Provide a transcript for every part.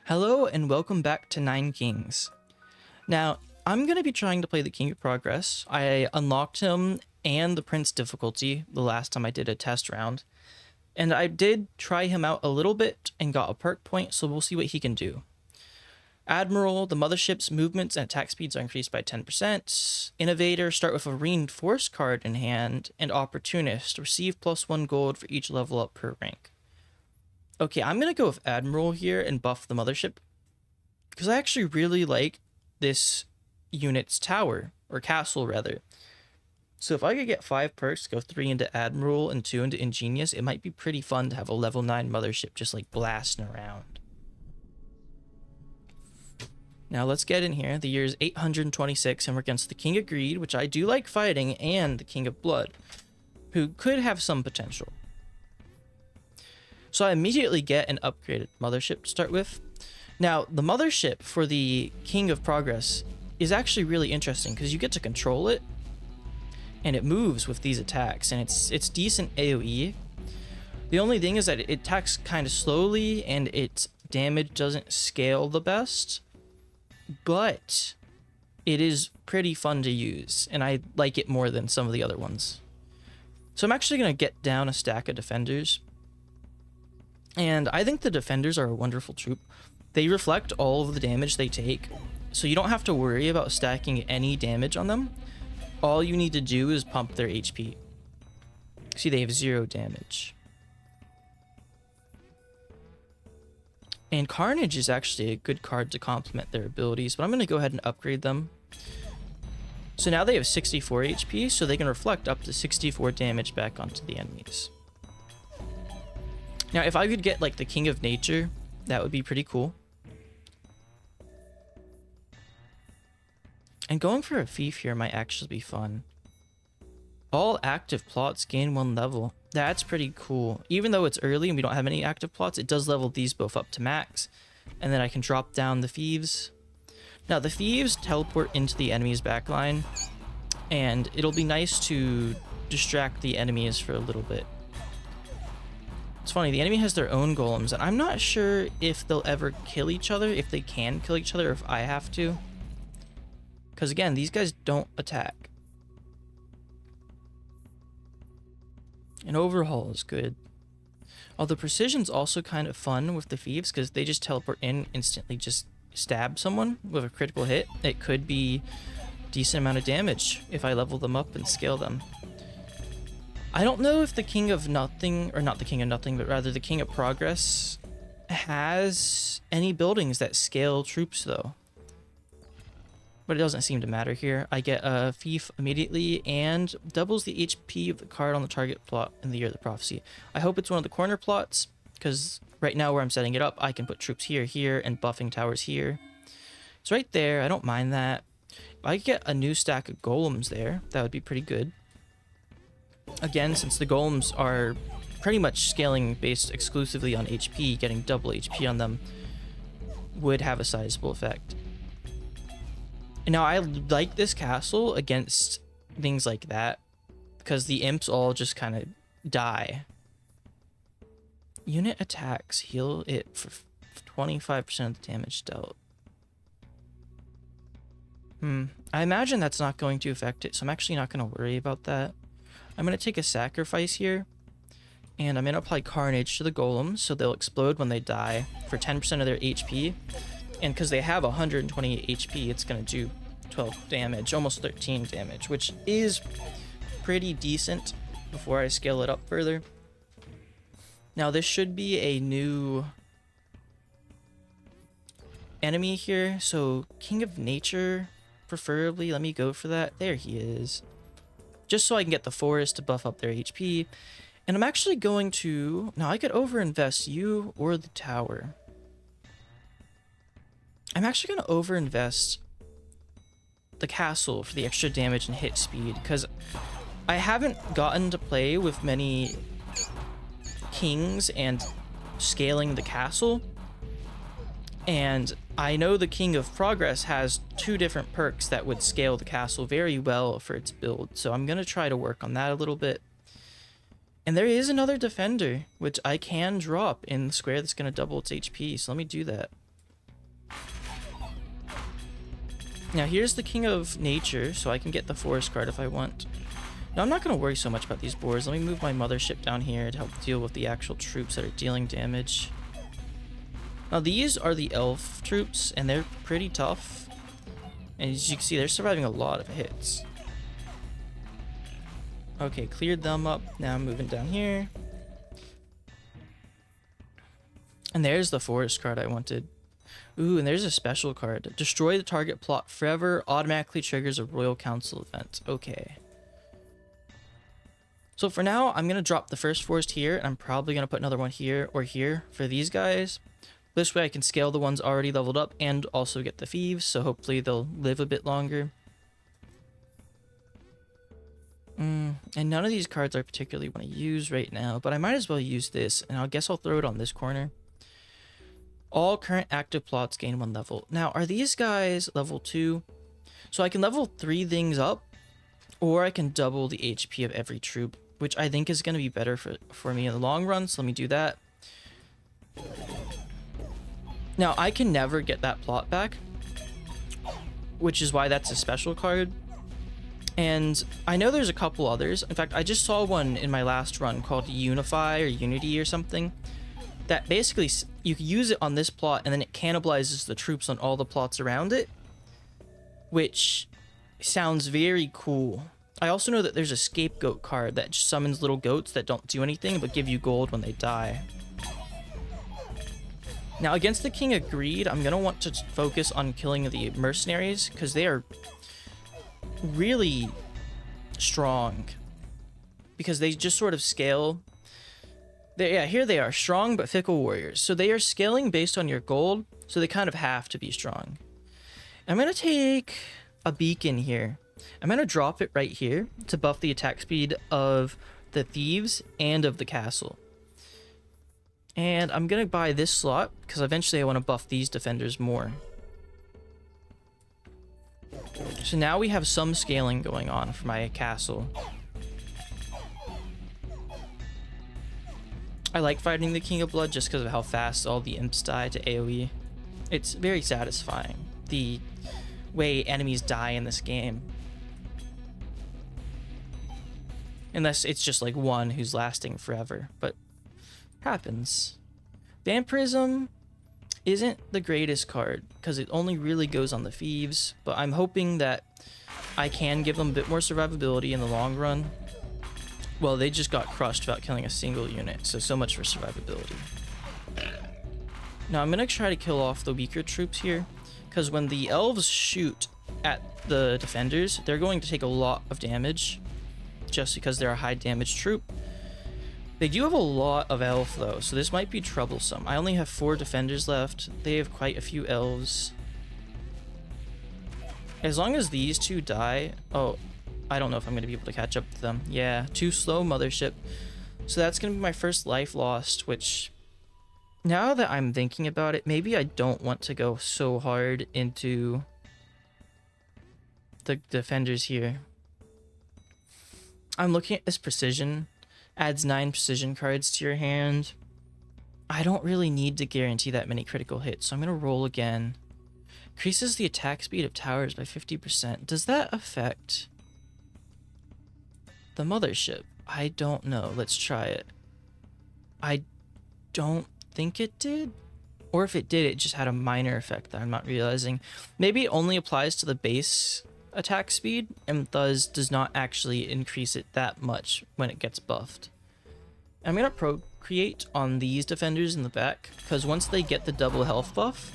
Hello and welcome back to Nine Kings. Now, I'm going to be trying to play the King of Progress. I unlocked him and the Prince difficulty the last time I did a test round. And I did try him out a little bit and got a perk point, so we'll see what he can do. Admiral, the mothership's movements and attack speeds are increased by 10%. Innovator, start with a reinforced card in hand. And Opportunist, receive +1 gold for each level up per rank. Okay, I'm going to go with Admiral here and buff the mothership, because I actually really like this unit's tower, or castle rather. So if I could get 5 perks, go 3 into Admiral and 2 into Ingenious, it might be pretty fun to have a level 9 mothership just like blasting around. Now let's get in here. The year is 826 and we're against the King of Greed, which I do like fighting, and the King of Blood, who could have some potential. So I immediately get an upgraded mothership to start with. Now, the mothership for the King of Progress is actually really interesting because you get to control it, and it moves with these attacks, and it's decent AoE. The only thing is that it attacks kind of slowly, and its damage doesn't scale the best, but it is pretty fun to use, and I like it more than some of the other ones. So I'm actually going to get down a stack of defenders. And I think the defenders are a wonderful troop. They reflect all of the damage they take, so you don't have to worry about stacking any damage on them. All you need to do is pump their HP. See, they have 0 damage. And Carnage is actually a good card to complement their abilities, but I'm going to go ahead and upgrade them. So now they have 64 HP, so they can reflect up to 64 damage back onto the enemies. Now, if I could get, like, the King of Nature, that would be pretty cool. And going for a fief here might actually be fun. All active plots gain 1 level. That's pretty cool. Even though it's early and we don't have any active plots, it does level these both up to max. And then I can drop down the thieves. Now, the thieves teleport into the enemy's backline, and it'll be nice to distract the enemies for a little bit. It's funny, the enemy has their own golems, and I'm not sure if they'll ever kill each other, if they can kill each other, or if I have to. Because again, these guys don't attack. And Overhaul is good. Although Precision's also kind of fun with the thieves, because they just teleport in, instantly just stab someone with a critical hit. It could be a decent amount of damage if I level them up and scale them. I don't know if the King of Nothing, or not the King of Nothing, but rather the King of Progress has any buildings that scale troops though. But it doesn't seem to matter here. I get a fief immediately and doubles the HP of the card on the target plot in the Year of the Prophecy. I hope it's one of the corner plots, because right now where I'm setting it up, I can put troops here, here, and buffing towers here. It's right there, I don't mind that. If I could get a new stack of golems there, that would be pretty good. Again, since the golems are pretty much scaling based exclusively on HP, getting double HP on them would have a sizable effect. And now I like this castle against things like that, because the imps all just kind of die. Unit attacks heal it for 25% of the damage dealt. I imagine that's not going to affect it, so I'm actually not going to worry about that. I'm going to take a sacrifice here, and I'm going to apply Carnage to the golems, so they'll explode when they die for 10% of their HP. And because they have 128 HP, it's going to do 12 damage, almost 13 damage, which is pretty decent before I scale it up further. Now, this should be a new enemy here, so King of Nature, preferably. Let me go for that. There he is. Just so I can get the forest to buff up their HP. And I'm actually going to... Now, I could overinvest you or the tower. I'm actually going to overinvest the castle for the extra damage and hit speed, because I haven't gotten to play with many kings and scaling the castle. And I know the King of Progress has 2 different perks that would scale the castle very well for its build. So I'm going to try to work on that a little bit. And there is another defender, which I can drop in the square that's going to double its HP. So let me do that. Now here's the King of Nature, so I can get the Forest card if I want. Now I'm not going to worry so much about these boars. Let me move my mothership down here to help deal with the actual troops that are dealing damage. Now these are the elf troops, and they're pretty tough. And as you can see, they're surviving a lot of hits. Okay, cleared them up. Now I'm moving down here. And there's the Forest card I wanted. Ooh, and there's a special card. Destroy the target plot forever. Automatically triggers a Royal Council event. Okay. So for now, I'm going to drop the first forest here. And I'm probably going to put another one here or here for these guys. This way I can scale the ones already leveled up and also get the thieves. So hopefully they'll live a bit longer. And none of these cards I particularly want to use right now. But I might as well use this. And I guess I'll throw it on this corner. All current active plots gain 1 level. Now, are these guys level 2? So I can level 3 things up, or I can double the HP of every troop, which I think is going to be better for me in the long run, so let me do that. Now, I can never get that plot back, which is why that's a special card. And I know there's a couple others. In fact, I just saw one in my last run called Unify or Unity or something. That basically, you can use it on this plot, and then it cannibalizes the troops on all the plots around it, which sounds very cool. I also know that there's a scapegoat card that just summons little goats that don't do anything but give you gold when they die. Now, against the King of Greed, I'm going to want to focus on killing the mercenaries, because they are really strong, because they just sort of scale. Yeah, here they are, strong but fickle warriors. So they are scaling based on your gold, so they kind of have to be strong. I'm going to take a beacon here. I'm going to drop it right here to buff the attack speed of the thieves and of the castle. And I'm going to buy this slot, because eventually I want to buff these defenders more. So now we have some scaling going on for my castle. I like fighting the King of Blood just because of how fast all the imps die to AoE. It's very satisfying, the way enemies die in this game. Unless it's just like one who's lasting forever, but happens. Vampirism isn't the greatest card because it only really goes on the thieves, but I'm hoping that I can give them a bit more survivability in the long run. Well, they just got crushed without killing a single unit, so much for survivability. Now I'm going to try to kill off the weaker troops here, because when the elves shoot at the defenders, they're going to take a lot of damage, just because they're a high damage troop. They do have a lot of elf though, so this might be troublesome. I only have 4 defenders left. They have quite a few elves. As long as these 2 die... Oh, I don't know if I'm going to be able to catch up to them. Yeah, too slow mothership. So that's going to be my first life lost, which... Now that I'm thinking about it, maybe I don't want to go so hard into the defenders here. I'm looking at this precision. Adds 9 precision cards to your hand. I don't really need to guarantee that many critical hits, so I'm going to roll again. Increases the attack speed of towers by 50%. Does that affect the mothership? I don't know. Let's try it. I don't think it did. Or if it did, it just had a minor effect that I'm not realizing. Maybe it only applies to the base attack speed and thus does not actually increase it that much when it gets buffed. I'm going to procreate on these defenders in the back, because once they get the double health buff,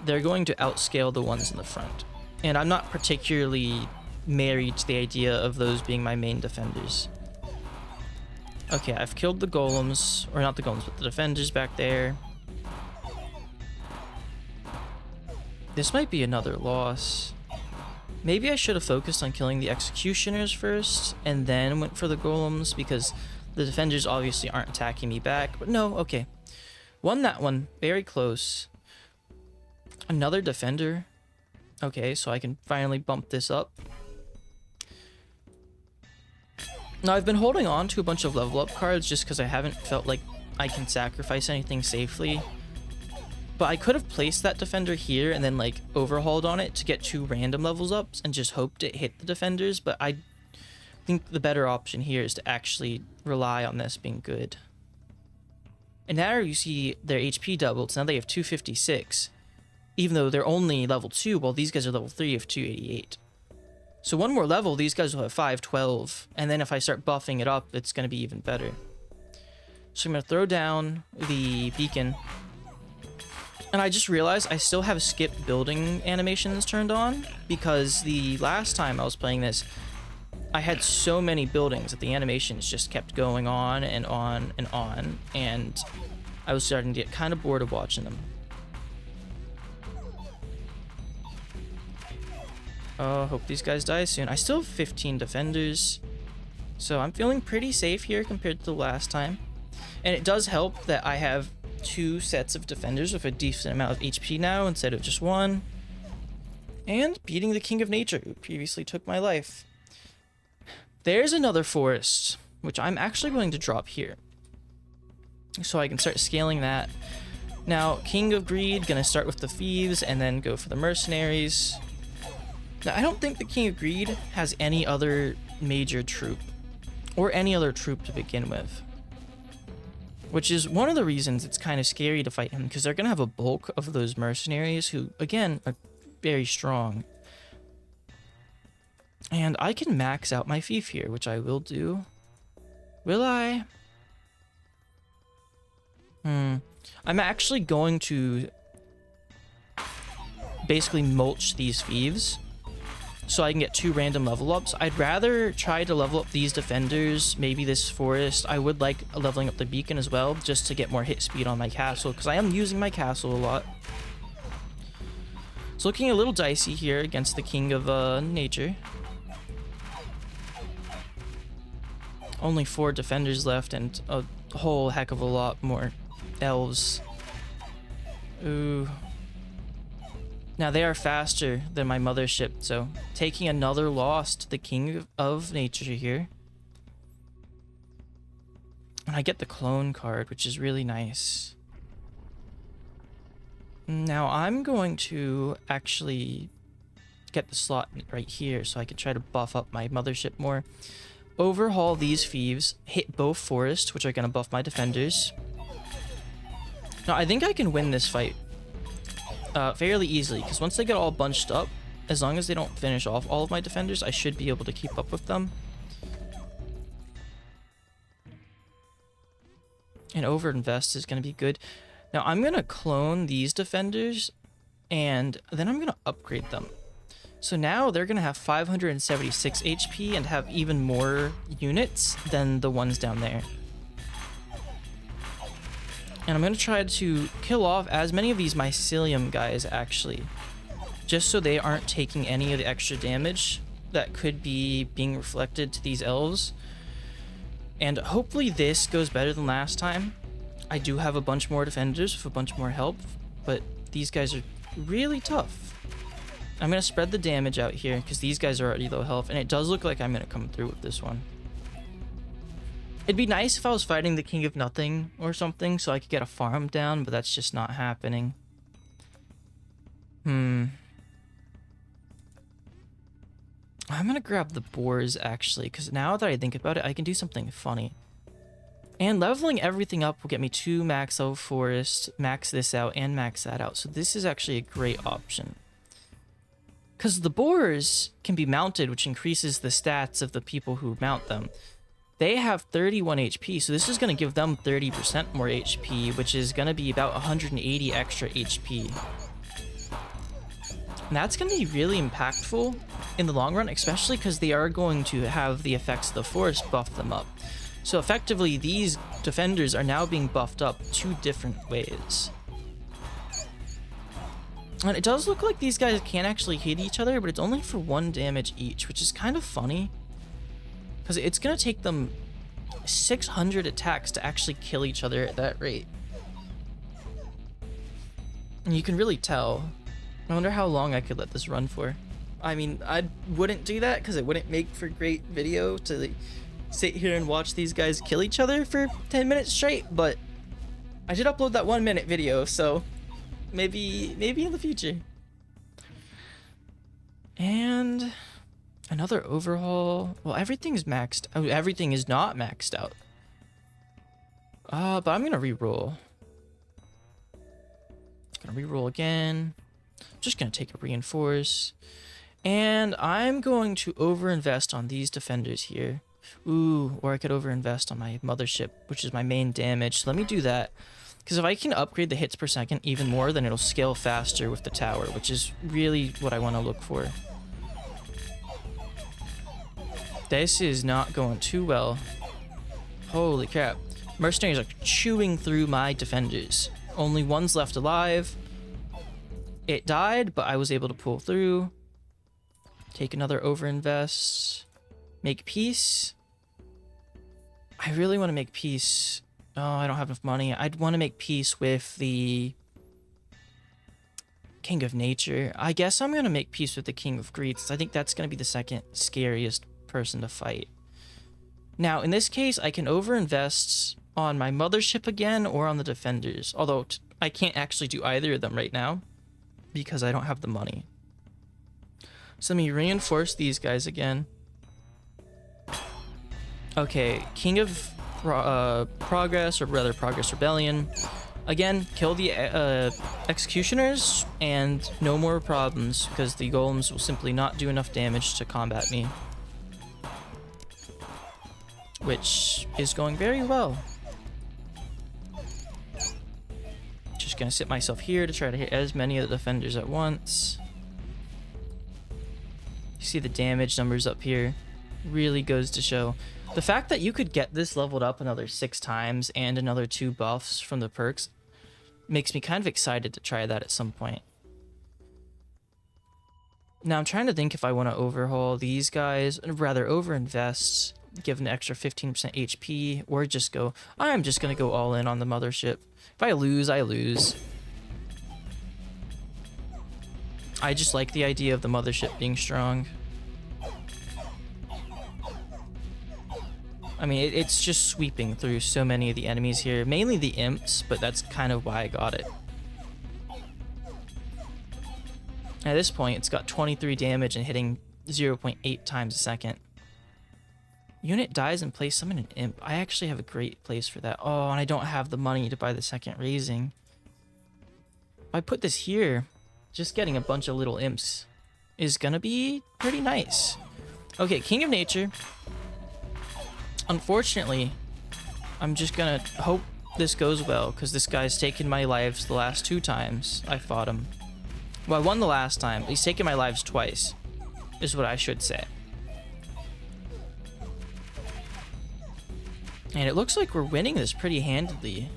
they're going to outscale the ones in the front. And I'm not particularly married to the idea of those being my main defenders. Okay, I've killed the golems, or not the golems, but the defenders back there. This might be another loss. Maybe I should have focused on killing the executioners first, and then went for the golems, because the defenders obviously aren't attacking me back. But no, okay. Won that one. Very close. Another defender. Okay, so I can finally bump this up. Now, I've been holding on to a bunch of level up cards just because I haven't felt like I can sacrifice anything safely. But I could have placed that defender here and then like overhauled on it to get 2 random levels ups and just hoped it hit the defenders, but I think the better option here is to actually rely on this being good. And now you see their HP doubled, so now they have 256, even though they're only level 2, while these guys are level 3 of 288. So one more level, these guys will have 512, and then if I start buffing it up, it's going to be even better. So I'm going to throw down the beacon. And I just realized I still have skip building animations turned on, because the last time I was playing this, I had so many buildings that the animations just kept going on and on and on, and I was starting to get kind of bored of watching them. Oh, hope these guys die soon. I still have 15 defenders, so I'm feeling pretty safe here compared to the last time. And it does help that I have 2 sets of defenders with a decent amount of HP now instead of just 1. And beating the King of Nature, who previously took my life. There's another forest, which I'm actually going to drop here, so I can start scaling that. Now, King of Greed, gonna start with the thieves and then go for the mercenaries. Now, I don't think the King of Greed has any other major troop, or any other troop to begin with. Which is one of the reasons it's kind of scary to fight him, because they're gonna have a bulk of those mercenaries who, again, are very strong. And I can max out my thief here, which I will do. Will I? I'm actually going to basically mulch these thieves so I can get 2 random level ups. I'd rather try to level up these defenders, maybe this forest. I would like leveling up the beacon as well, just to get more hit speed on my castle, because I am using my castle a lot. It's looking a little dicey here against the King of Nature. Only 4 defenders left and a whole heck of a lot more elves. Ooh. Now they are faster than my mothership, so taking another loss to the King of Nature here. And I get the clone card, which is really nice. Now I'm going to actually get the slot right here so I can try to buff up my mothership more. Overhaul these thieves, hit both forests, which are going to buff my defenders. Now, I think I can win this fight fairly easily, because once they get all bunched up, as long as they don't finish off all of my defenders, I should be able to keep up with them. And overinvest is going to be good. Now, I'm going to clone these defenders, and then I'm going to upgrade them. So now they're going to have 576 HP and have even more units than the ones down there. And I'm going to try to kill off as many of these mycelium guys, actually, just so they aren't taking any of the extra damage that could be being reflected to these elves. And hopefully this goes better than last time. I do have a bunch more defenders with a bunch more help, but these guys are really tough. I'm going to spread the damage out here because these guys are already low health, and it does look like I'm going to come through with this one. It'd be nice if I was fighting the King of Nothing or something so I could get a farm down, but that's just not happening. I'm going to grab the boars, actually, because now that I think about it, I can do something funny. And leveling everything up will get me 2 max out forest, max this out, and max that out. So this is actually a great option. Because the boars can be mounted, which increases the stats of the people who mount them. They have 31 HP, so this is going to give them 30% more HP, which is going to be about 180 extra HP. And that's going to be really impactful in the long run, especially because they are going to have the effects of the forest buff them up. So effectively, these defenders are now being buffed up 2 different ways. And it does look like these guys can actually hit each other, but it's only for 1 damage each, which is kind of funny. Because it's going to take them 600 attacks to actually kill each other at that rate. And you can really tell. I wonder how long I could let this run for. I mean, I wouldn't do that because it wouldn't make for great video to sit here and watch these guys kill each other for 10 minutes straight, but I did upload that 1 minute video, so Maybe in the future. And another overhaul. Well, everything's maxed. Oh, everything is not maxed out. But I'm gonna re-roll. Gonna re-roll again. Just gonna take a reinforce. And I'm going to overinvest on these defenders here. Ooh, or I could overinvest on my mothership, which is my main damage. So let me do that. Because if I can upgrade the hits per second even more, then it'll scale faster with the tower, which is really what I want to look for. This is not going too well. Holy crap. Mercenaries are chewing through my defenders. Only one's left alive. It died, but I was able to pull through. Take another overinvest. Make peace. I really want to make peace. Oh, I don't have enough money. I'd want to make peace with the King of Nature. I guess I'm going to make peace with the King of Greed, because I think that's going to be the second scariest person to fight. Now, in this case, I can overinvest on my mothership again or on the defenders. Although, I can't actually do either of them right now because I don't have the money. So let me reinforce these guys again. Okay, King of Progress, or rather Progress Rebellion. Again, kill the Executioners, and no more problems, because the Golems will simply not do enough damage to combat me. Which is going very well. Just gonna sit myself here to try to hit as many of the defenders at once. You see the damage numbers up here. Really goes to show. The fact that you could get this leveled up another 6 times and another 2 buffs from the perks makes me kind of excited to try that at some point. Now I'm trying to think if I want to overhaul these guys, or rather overinvest, give an extra 15% HP, or just go, I'm just going to go all in on the mothership. If I lose, I lose. I just like the idea of the mothership being strong. I mean, it's just sweeping through so many of the enemies here. Mainly the imps, but that's kind of why I got it. At this point, it's got 23 damage and hitting 0.8 times a second. Unit dies in place, summon an imp. I actually have a great place for that. Oh, and I don't have the money to buy the second raising. If I put this here, just getting a bunch of little imps is gonna be pretty nice. Okay, King of Nature. Unfortunately, I'm just gonna hope this goes well, because this guy's taken my lives the last 2 times I fought him. Well, I won the last time. He's taken my lives twice, is what I should say. And it looks like we're winning this pretty handily.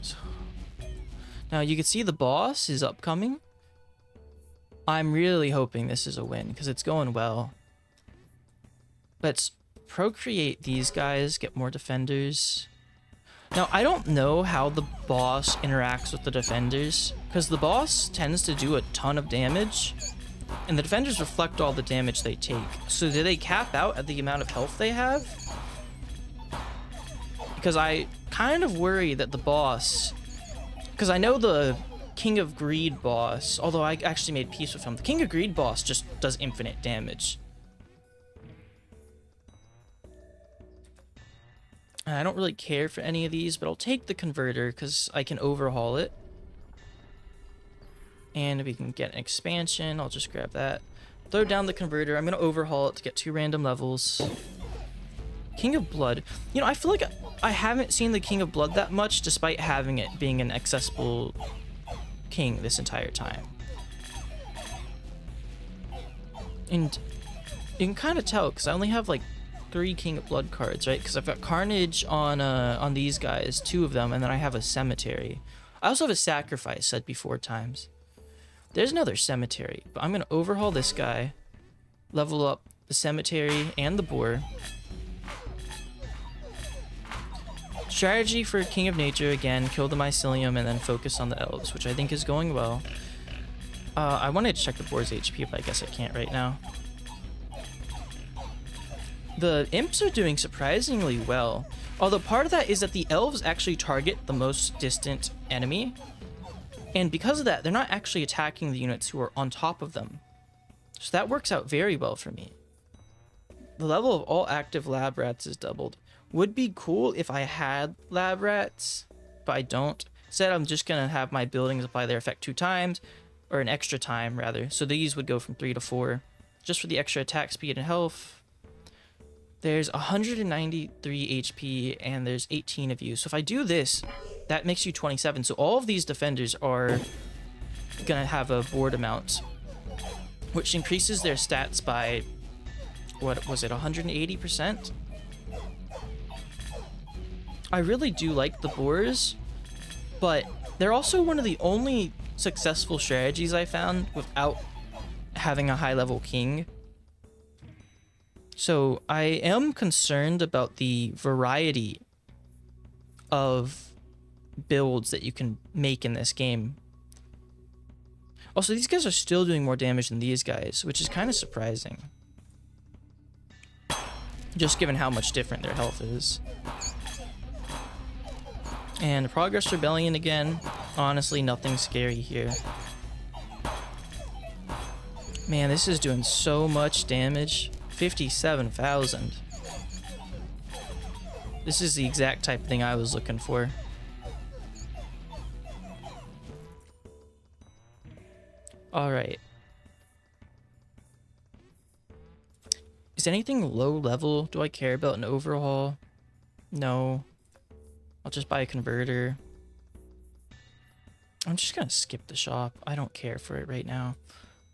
So, now you can see the boss is upcoming. I'm really hoping this is a win, because it's going well. Let's procreate these guys, get more defenders. Now, I don't know how the boss interacts with the defenders, because the boss tends to do a ton of damage, and the defenders reflect all the damage they take. So do they cap out at the amount of health they have? Because I kind of worry that the boss... Because I know the King of Greed boss, although I actually made peace with him, the King of Greed boss just does infinite damage. I don't really care for any of these, but I'll take the converter because I can overhaul it. And if we can get an expansion, I'll just grab that. Throw down the converter. I'm going to overhaul it to get 2 random levels. King of Blood. You know, I feel like I haven't seen the King of Blood that much, despite having it being an accessible king this entire time. And you can kind of tell, because I only have like 3 King of Blood cards, right? Because I've got Carnage on these guys, 2 of them, and then I have a Cemetery. I also have a Sacrifice, said before times. There's another Cemetery, but I'm going to overhaul this guy, level up the Cemetery and the Boar. Strategy for King of Nature, again, kill the Mycelium and then focus on the Elves, which I think is going well. I wanted to check the Boar's HP, but I guess I can't right now. The Imps are doing surprisingly well. Although part of that is that the elves actually target the most distant enemy. And because of that, they're not actually attacking the units who are on top of them. So that works out very well for me. The level of all active lab rats is doubled. Would be cool if I had lab rats, but I don't. Instead, I'm just going to have my buildings apply their effect 2 times, or an extra time rather. So these would go from 3 to 4, just for the extra attack speed and health. There's 193 HP and there's 18 of you. So if I do this, that makes you 27. So all of these defenders are going to have a board amount, which increases their stats by, what was it, 180%? I really do like the boars, but they're also one of the only successful strategies I found without having a high level king. So I am concerned about the variety of builds that you can make in this game. Also, these guys are still doing more damage than these guys, which is kind of surprising, just given how much different their health is. And Progress Rebellion again. Honestly, nothing scary here. Man, this is doing so much damage. 57,000. This is the exact type of thing I was looking for. Alright. Is anything low level? Do I care about an overhaul? No. I'll just buy a converter. I'm just gonna skip the shop. I don't care for it right now.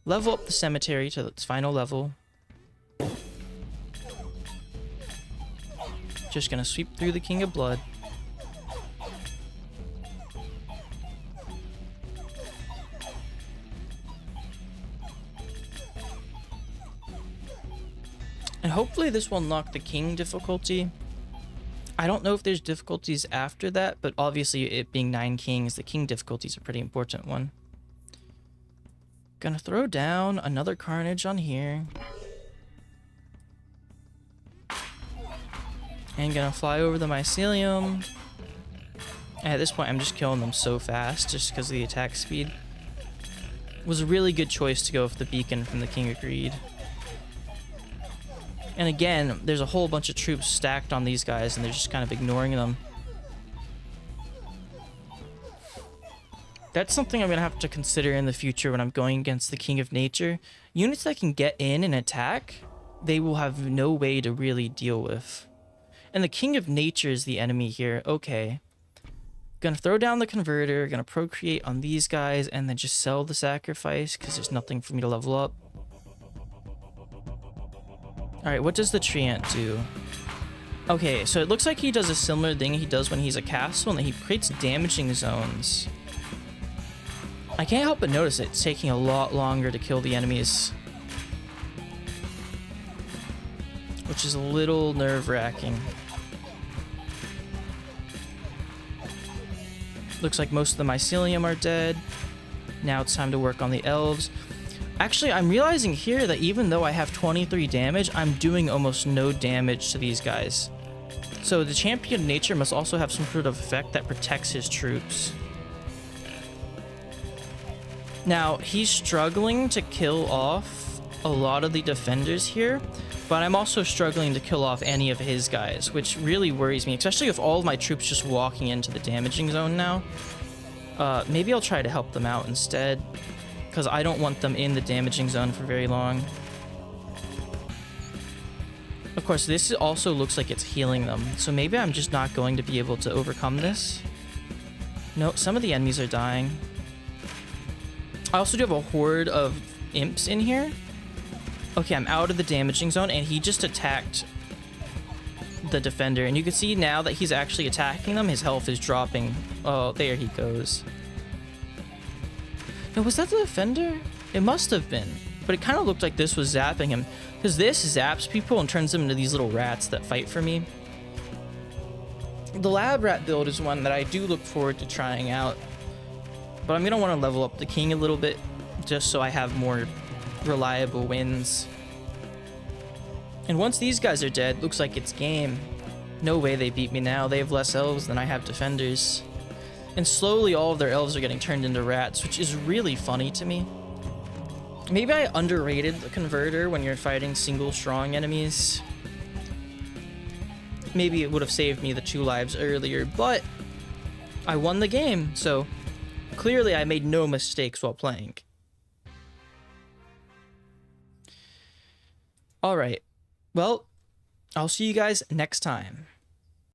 Level up the cemetery to its final level. Just gonna sweep through the King of Blood. And hopefully this will unlock the King difficulty. I don't know if there's difficulties after that, but obviously it being 9 kings, the King difficulty is a pretty important one. Gonna throw down another Carnage on here. And gonna fly over the Mycelium. And at this point, I'm just killing them so fast just because of the attack speed. It was a really good choice to go with the beacon from the King of Greed. And again, there's a whole bunch of troops stacked on these guys and they're just kind of ignoring them. That's something I'm going to have to consider in the future when I'm going against the King of Nature. Units that can get in and attack, they will have no way to really deal with. And the King of Nature is the enemy here. Okay. Gonna throw down the converter, gonna procreate on these guys, and then just sell the sacrifice because there's nothing for me to level up. Alright, what does the Treant do? Okay, so it looks like he does a similar thing he does when he's a castle, and that he creates damaging zones. I can't help but notice it's taking a lot longer to kill the enemies, which is a little nerve-wracking. Looks like most of the Mycelium are dead. Now it's time to work on the elves. Actually, I'm realizing here that even though I have 23 damage, I'm doing almost no damage to these guys. So the Champion of Nature must also have some sort of effect that protects his troops. Now, he's struggling to kill off a lot of the defenders here, but I'm also struggling to kill off any of his guys, which really worries me, especially with all of my troops just walking into the damaging zone now. Maybe I'll try to help them out instead, because I don't want them in the damaging zone for very long. Of course, this also looks like it's healing them, so maybe I'm just not going to be able to overcome this. No, some of the enemies are dying. I also do have a horde of imps in here. Okay, I'm out of the damaging zone, and he just attacked the defender. And you can see now that he's actually attacking them, his health is dropping. Oh, there he goes. No, was that the defender? It must have been. But it kind of looked like this was zapping him, because this zaps people and turns them into these little rats that fight for me. The lab rat build is one that I do look forward to trying out, but I'm going to want to level up the king a little bit just so I have more reliable wins. And once these guys are dead, looks like it's game. No way they beat me now. They have less elves than I have defenders. And slowly all of their elves are getting turned into rats, which is really funny to me. Maybe I underrated the converter when you're fighting single strong enemies. Maybe it would have saved me the 2 lives earlier, but I won the game, so clearly I made no mistakes while playing. Alright, well, I'll see you guys next time.